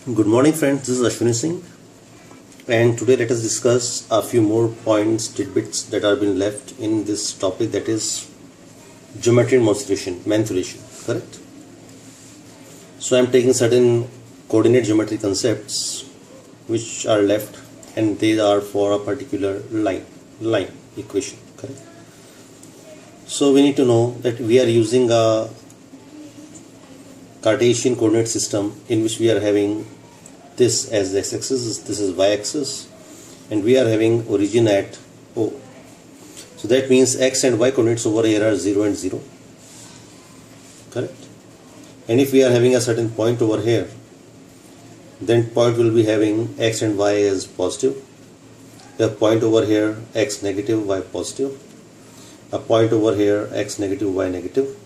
Good morning friends, this is Ashwini Singh and today let us discuss a few more points, tidbits that are been left in this topic, that is geometry and mensuration, correct? So I am taking certain coordinate geometry concepts which are left and they are for a particular line equation, correct? So we need to know that we are using a Cartesian coordinate system in which we are having this as the x-axis, this is y-axis, and we are having origin at O. So that means x and y coordinates over here are 0 and 0, correct? And if we are having a certain point over here, then point will be having x and y as positive. A point over here x negative, y positive. A point over here x negative, y negative,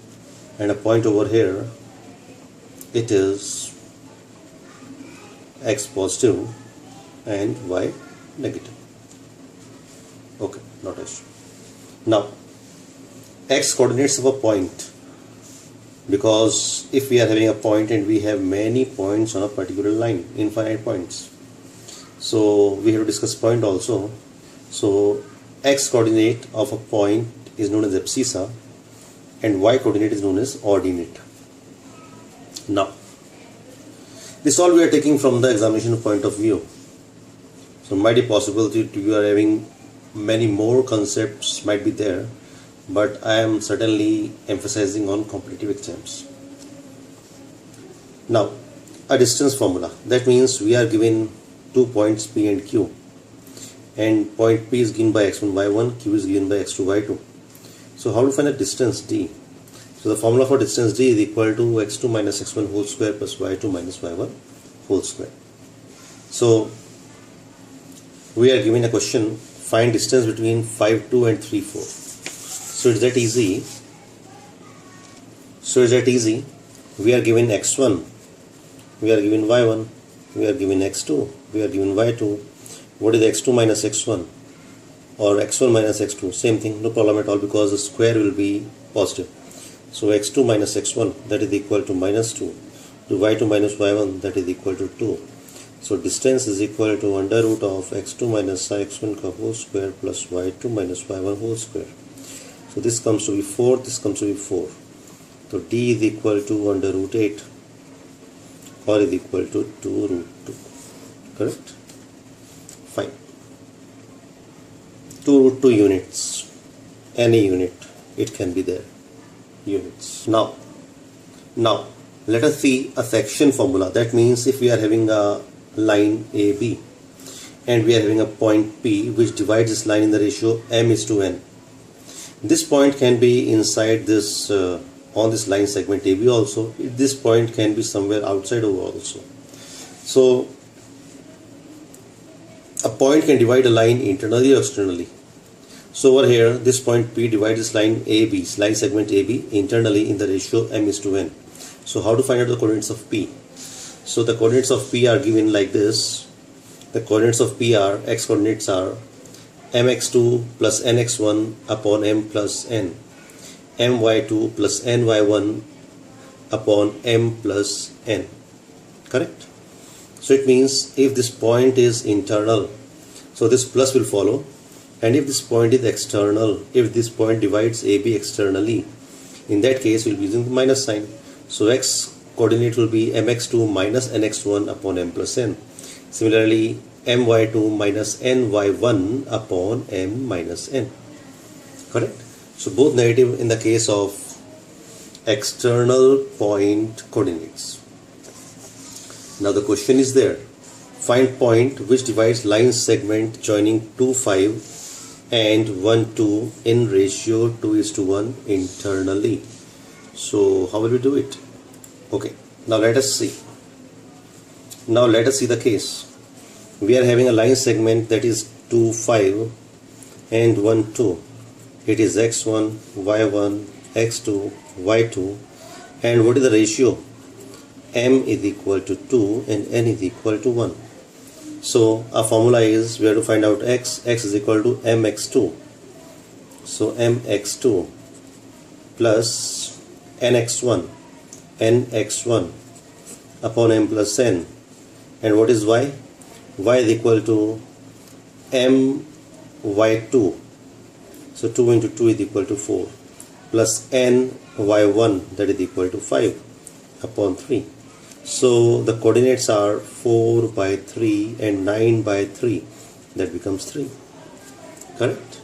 and a point over here it is x positive and y negative. Okay, not issue. Now x coordinates of a point, because if we are having a point and we have many points on a particular line, infinite points, so we have to discuss point also. So x coordinate of a point is known as abscissa and y coordinate is known as ordinate. Now this all we are taking from the examination point of view. So might be possible that you are having many more concepts might be there, but I am certainly emphasizing on competitive exams. Now a distance formula, that means we are given 2 points P and Q, and point P is given by x1 y1, Q is given by x2 y2. So how to find the distance D? So the formula for distance D is equal to x2 minus x1 whole square plus y2 minus y1 whole square. So we are given a question, find distance between 5, 2 and 3, 4. So it's that easy. We are given x1, we are given y1, we are given x2, we are given y2. What is x2 minus x1 or x1 minus x2? Same thing, no problem at all, because the square will be positive. So x2 minus x1, that is equal to minus 2, to y2 minus y1, that is equal to 2. So distance is equal to under root of x2 minus x1 whole square plus y2 minus y1 whole square. So this comes to be 4, this comes to be 4. So d is equal to under root 8 or is equal to 2 root 2, correct? Fine. 2 root 2 units, any unit, it can be there. Units. Now let us see a section formula. That means if we are having a line AB and we are having a point P which divides this line in the ratio m:n, this point can be inside this on this line segment AB also. This point can be somewhere outside over also. So a point can divide a line internally or externally. So over here, this point P divides this line AB, line segment AB, internally in the ratio m:n. So how to find out the coordinates of P? So the coordinates of P are given like this. The coordinates of P are, x coordinates are mx2 plus nx1 upon m plus n, my2 plus ny1 upon m plus n, correct? So it means if this point is internal, so this plus will follow. And if this point is external, if this point divides AB externally, in that case we'll be using the minus sign. So x coordinate will be mx2 minus nx1 upon m plus n. Similarly, my2 minus ny1 upon m minus n, correct? So both negative in the case of external point coordinates. Now the question is there, find point which divides line segment joining 2, 5 and 1, 2 in ratio 2:1 internally. So how will we do it? Okay, now let us see. Now let us see the case. We are having a line segment that is 2, 5 and 1, 2. It is x1, y1, x2, y2, and what is the ratio? M is equal to 2 and n is equal to 1. So our formula is, we have to find out x is equal to mx2. So mx2 plus nx1 upon m plus n And what is y? Y is equal to my2. So 2 into 2 is equal to 4 plus n y1, that is equal to 5 upon 3. So the coordinates are 4 by 3 and 9 by 3. That becomes 3. Correct?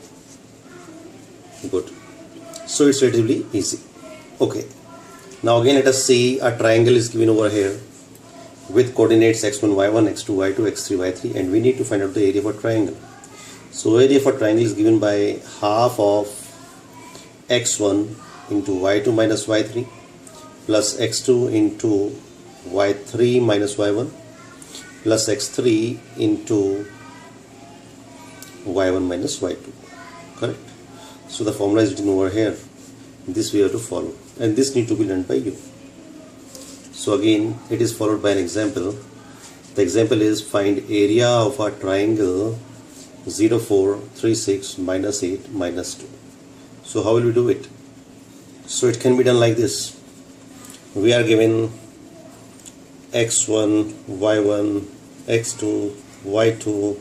Good. So it's relatively easy. Okay. Now again let us see a triangle is given over here with coordinates x1, y1, x2, y2, x3, y3, and we need to find out the area of a triangle. So area for triangle is given by half of x1 into y2 minus y3 plus x2 into y3 minus y1 plus x3 into y1 minus y2. Correct? So the formula is written over here. This we have to follow, and this need to be done by you. So again it is followed by an example. The example is find area of a triangle 0, 4, 3, 6, minus 8, minus 2. So how will we do it? So it can be done like this. We are given x1, y1, x2, y2,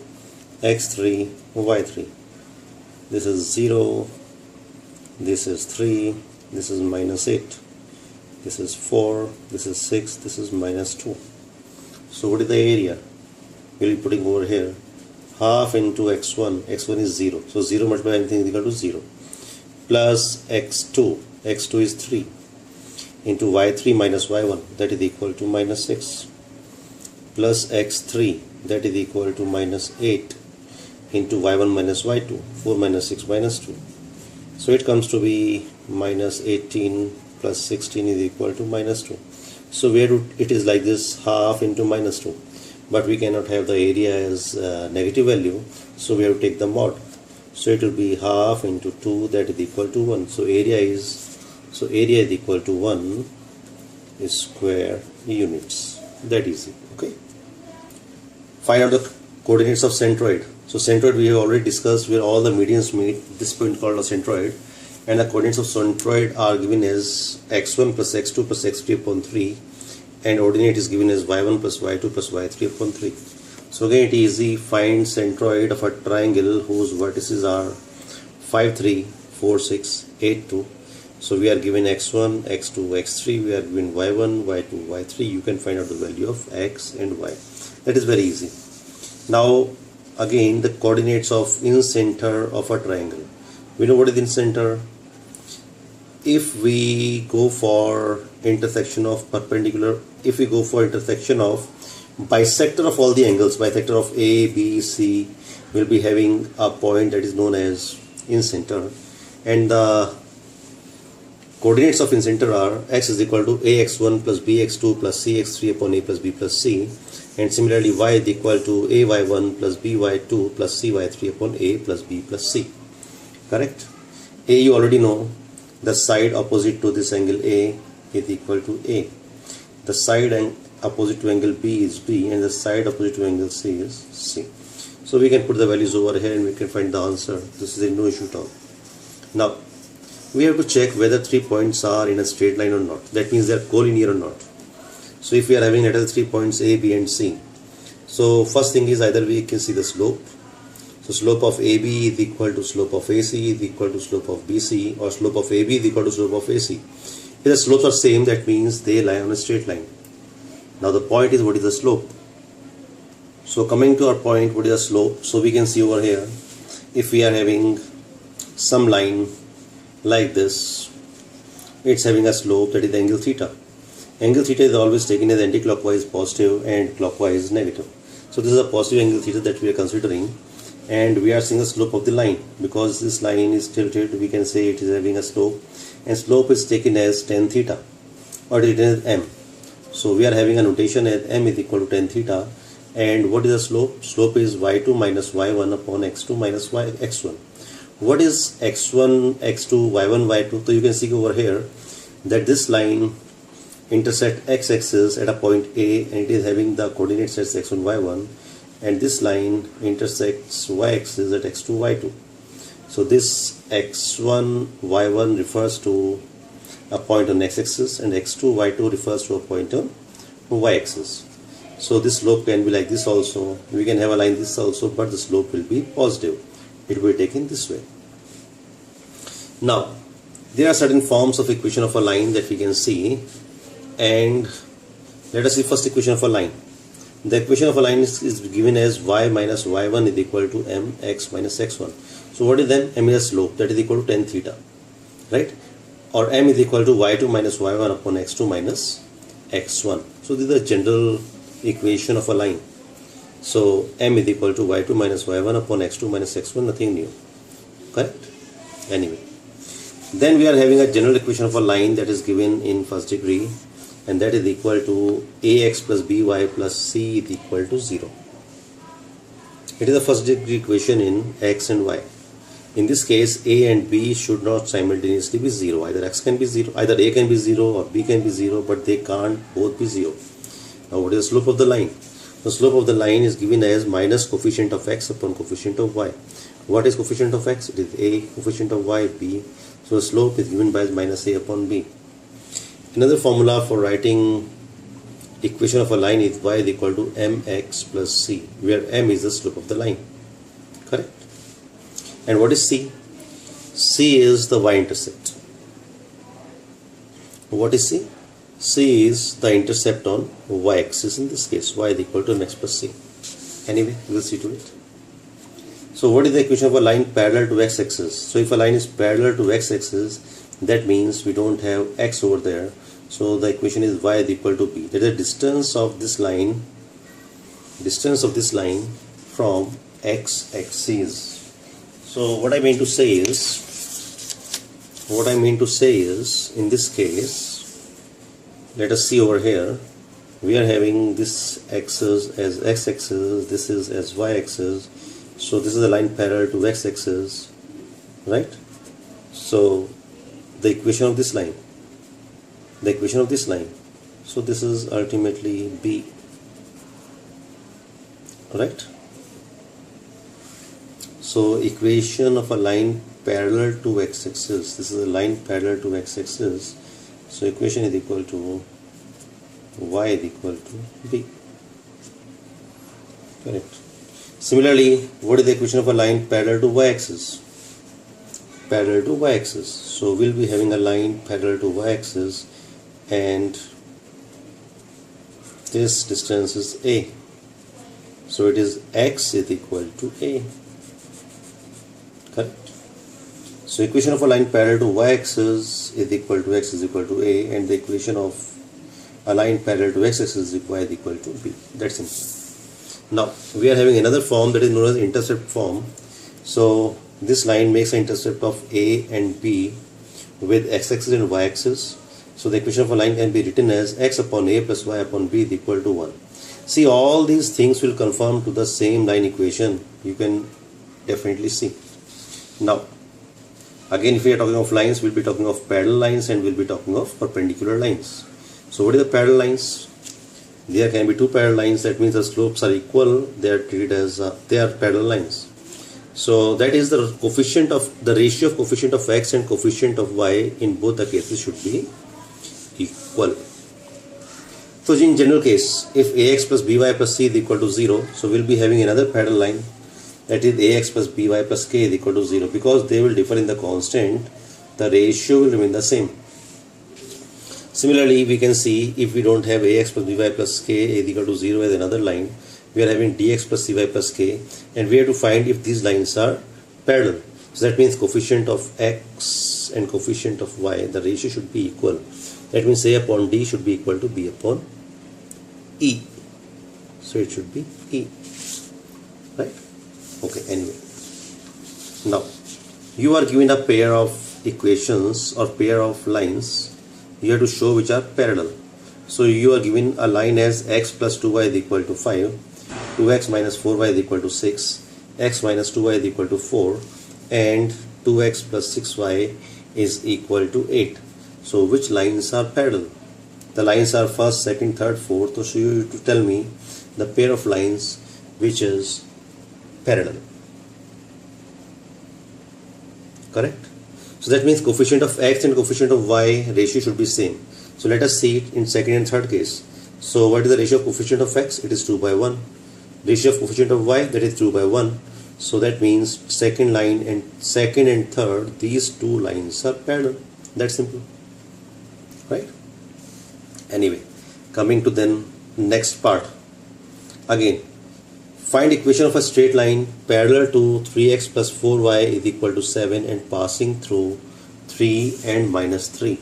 x3, y3. This is 0, this is 3, this is minus 8, this is 4, this is 6, this is minus 2. So what is the area? We'll be putting over here half into x1. x1 is 0, so 0 multiplied by anything is equal to 0, plus x2. x2 is 3 into y3 minus y1, that is equal to minus 6, plus x3, that is equal to minus 8 into y1 minus y2, 4 minus 6 minus 2. So it comes to be minus 18 plus 16 is equal to minus 2. So where it is like this, half into minus 2, but we cannot have the area as negative value, so we have to take the mod. So it will be half into 2, that is equal to 1. So area is equal to 1 square units. That easy. Okay. Find out the coordinates of centroid. So centroid we have already discussed, where all the medians meet. This point called a centroid, and the coordinates of centroid are given as x1 plus x2 plus x3 upon 3, and ordinate is given as y1 plus y2 plus y3 upon 3. So again it is easy. Find centroid of a triangle whose vertices are 5, 3, 4, 6, 8, 2. So we are given x1, x2, x3, we are given y1, y2, y3. You can find out the value of x and y. That is very easy. Now again the coordinates of incenter of a triangle. We know what is incenter. If we go for intersection of perpendicular, if we go for intersection of bisector of all the angles, bisector of A, B, C, will be having a point that is known as incenter, and the coordinates of incenter are x is equal to ax1 plus bx2 plus cx3 upon a plus b plus c, and similarly y is equal to ay1 plus by2 plus cy3 upon a plus b plus c. Correct? A you already know. The side opposite to this angle A is equal to A. The side opposite to angle B is B, and the side opposite to angle C is C. So we can put the values over here and we can find the answer. This is a no issue at all. Now we have to check whether 3 points are in a straight line or not. That means they are collinear or not. So if we are having at all 3 points A, B and C, so first thing is either we can see the slope. So slope of AB is equal to slope of AC is equal to slope of BC, or slope of AB is equal to slope of AC. If the slopes are same, that means they lie on a straight line. Now the point is, what is the slope? So coming to our point, what is the slope? So we can see over here, if we are having some line like this, it's having a slope, that is angle theta. Angle theta is always taken as anti-clockwise positive and clockwise negative. So this is a positive angle theta that we are considering, and we are seeing the slope of the line. Because this line is tilted, we can say it is having a slope, and slope is taken as tan theta, or it is m. So we are having a notation as m is equal to tan theta. And what is the slope? Slope is y2 minus y1 upon x2 minus x1. What is x1, x2, y1, y2? So you can see over here that this line intersect x-axis at a point A, and it is having the coordinates as x1, y1, and this line intersects y-axis at x2, y2. So this x1, y1 refers to a point on x-axis, and x2, y2 refers to a point on y-axis. So this slope can be like this also. We can have a line this also, but the slope will be positive. It will be taken this way. Now, there are certain forms of equation of a line that we can see, and let us see first equation of a line. The equation of a line is given as y minus y1 is equal to mx minus x1. So what is then? M is a slope, that is equal to tan theta, right? Or m is equal to y2 minus y1 upon x2 minus x1. So this is the general equation of a line. So m is equal to y2 minus y1 upon x2 minus x1, nothing new, correct? Anyway, then we are having a general equation of a line that is given in first degree, and that is equal to ax plus by plus c is equal to 0. It is a first degree equation in x and y. In this case, a and b should not simultaneously be 0. Either x can be 0, either a can be 0 or b can be 0, but they can't both be 0. Now what is the slope of the line? The slope of the line is given as minus coefficient of x upon coefficient of y. What is coefficient of x? It is a, coefficient of y, b. So the slope is given by minus a upon b. Another formula for writing equation of a line is y is equal to mx plus c, where m is the slope of the line, correct? And what is c? C is the y-intercept. What is c? C is the intercept on y-axis, in this case y is equal to mx plus c. Anyway, we will see to it. So what is the equation of a line parallel to x-axis? So if a line is parallel to x-axis, that means we don't have x over there. So the equation is y is equal to b. That is the distance of this line from x-axis. So what I mean to say is, in this case, let us see over here, we are having this axis as x-axis, this is as y-axis. So this is a line parallel to x-axis, right? So the equation of this line, so this is ultimately b, right? So equation of a line parallel to x-axis, this is a line parallel to x-axis, so equation is equal to y is equal to b, correct? Similarly, what is the equation of a line parallel to y-axis? Parallel to y-axis. So we'll be having a line parallel to y-axis, and this distance is a. So it is x is equal to a. Correct? So equation of a line parallel to y-axis is equal to x is equal to a, and the equation of a line parallel to x-axis is y is equal to b. That's simple. Now we are having another form that is known as intercept form. So this line makes an intercept of a and b with x-axis and y-axis. So the equation of a line can be written as x upon a plus y upon b is equal to 1. See, all these things will conform to the same line equation. You can definitely see. Now, again, if we are talking of lines, we'll be talking of parallel lines and we'll be talking of perpendicular lines. So what is the parallel lines? There can be two parallel lines. That means the slopes are equal. They are treated as they are parallel lines. So that is the coefficient of the ratio of coefficient of x and coefficient of y in both the cases should be equal. So in general case, if ax plus by plus c is equal to 0, so we'll be having another parallel line, that is ax plus by plus k is equal to 0. Because they will differ in the constant, the ratio will remain the same. Similarly, we can see if we don't have ax plus by plus k is equal to 0 as another line, we are having dx plus cy plus k, and we have to find if these lines are parallel. So that means coefficient of x and coefficient of y, the ratio should be equal. That means a upon d should be equal to b upon e. So it should be e, right? Okay, anyway. Now, you are given a pair of equations or pair of lines. You have to show which are parallel. So you are given a line as x plus 2y is equal to 5, 2x minus 4y is equal to 6, x minus 2y is equal to 4, and 2x plus 6y is equal to 8. So which lines are parallel? The lines are first, second, third, fourth. So you have to tell me the pair of lines which is parallel. Correct? So that means coefficient of x and coefficient of y ratio should be same. So let us see it in second and third case. So what is the ratio of coefficient of x? It is 2 by 1. Ratio of coefficient of y, that is 2 by 1. So that means second and third, these two lines are parallel. That's simple, right? Anyway, coming to then next part. Again, find equation of a straight line parallel to 3x plus 4y is equal to 7 and passing through 3 and minus 3.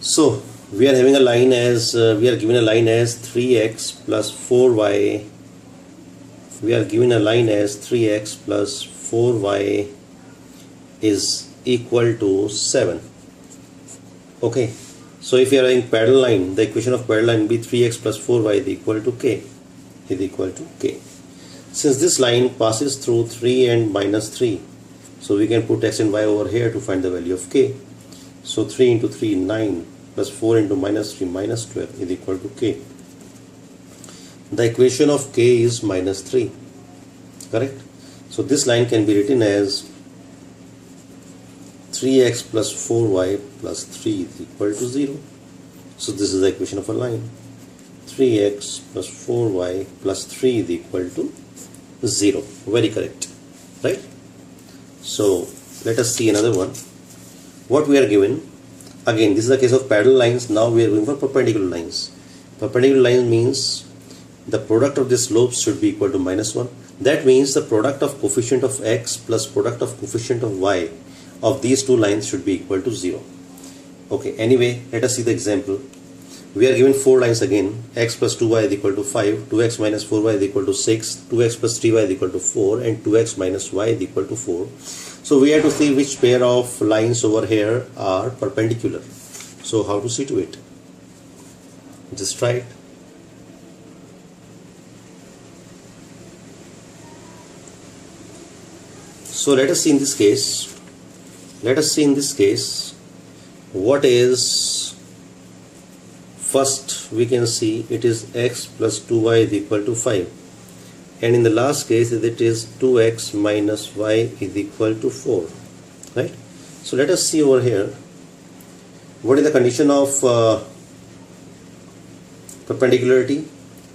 So we are having a line as we are given a line as 3x plus 4y. We are given a line as 3x plus 4y is equal to 7. Okay, so if you are having parallel line, the equation of parallel line will be 3x plus 4y is equal to k. Since this line passes through 3 and minus 3, so we can put x and y over here to find the value of k. So 3 into 3, 9, plus 4 into minus 3, minus 12 is equal to k. The equation of k is minus 3, correct? So this line can be written as 3x plus 4y plus 3 is equal to 0. So this is the equation of a line. 3x plus 4y plus 3 is equal to 0. Very correct, right? So let us see another one. What we are given, again this is the case of parallel lines. Now we are going for perpendicular lines. Perpendicular lines means the product of the slopes should be equal to minus 1. That means the product of coefficient of x plus product of coefficient of y of these two lines should be equal to 0. Okay, anyway, let us see the example. We are given four lines again. X plus 2y is equal to 5, 2x minus 4y is equal to 6, 2x plus 3y is equal to 4, and 2x minus y is equal to 4. So we have to see which pair of lines over here are perpendicular. So how to see to it? Just try it. So let us see in this case. What is first? We can see it is x plus 2y is equal to 5, and in the last case it is 2x minus y is equal to 4, right? So let us see over here. What is the condition of perpendicularity?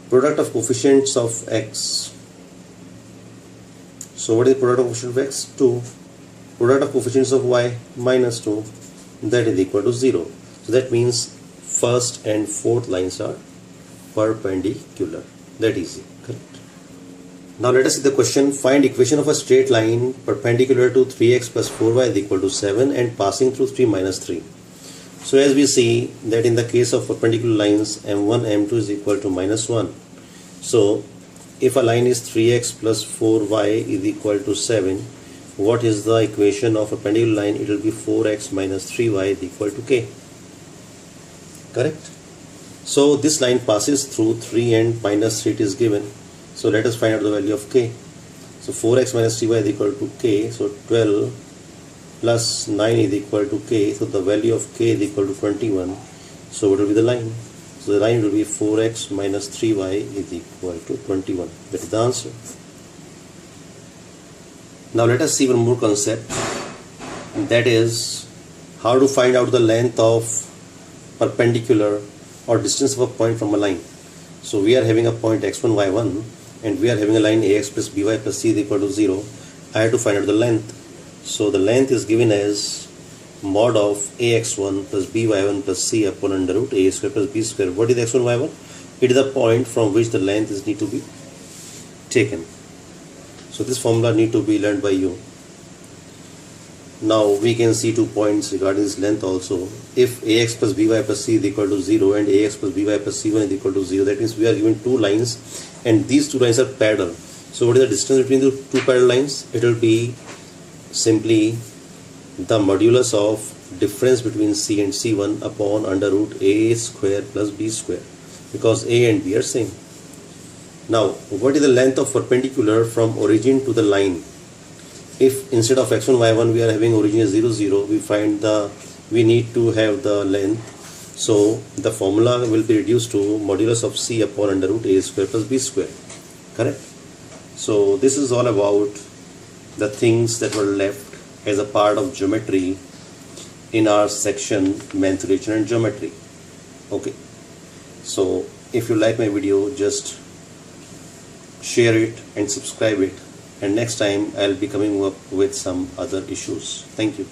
Product of coefficients of x. So what is the product of coefficient of x? 2. Product of coefficients of y, minus 2. That is equal to 0. So that means first and fourth lines are perpendicular. That is correct. Now let us see the question. Find equation of a straight line perpendicular to 3x plus 4y is equal to 7 and passing through 3 minus 3. So as we see that in the case of perpendicular lines, m1, m2 is equal to minus 1. So if a line is 3x plus 4y is equal to 7, what is the equation of a perpendicular line? It will be 4x minus 3y is equal to k. Correct? So this line passes through 3 and minus 3 it is given. So let us find out the value of k. So 4x minus 3y is equal to k. So 12 plus 9 is equal to k. So the value of k is equal to 21. So what will be the line? So the line will be 4x minus 3y is equal to 21. That is the answer. Now let us see one more concept. That is how to find out the length of perpendicular or distance of a point from a line. So we are having a point x1, y1 and we are having a line ax plus by plus c is equal to 0. I have to find out the length. So the length is given as mod of ax1 plus by1 plus c upon under root a square plus b square. What is x1, y1? It is the point from which the length is need to be taken. So this formula need to be learned by you. Now we can see 2 points regarding this length also. If ax plus by plus c is equal to 0 and ax plus by plus c1 is equal to 0, that means we are given two lines and these two lines are parallel. So what is the distance between the two parallel lines? It will be simply the modulus of difference between c and c1 upon under root a square plus b square, because a and b are same. Now what is the length of perpendicular from origin to the line? If instead of x1, y1 we are having origin as 0, 0, we need to have the length. So the formula will be reduced to modulus of c upon under root a square plus b square. Correct? So this is all about the things that were left as a part of geometry in our section Mensuration and Geometry. Okay. So If you like my video, just share it and subscribe it, and next time I'll be coming up with some other issues. Thank you.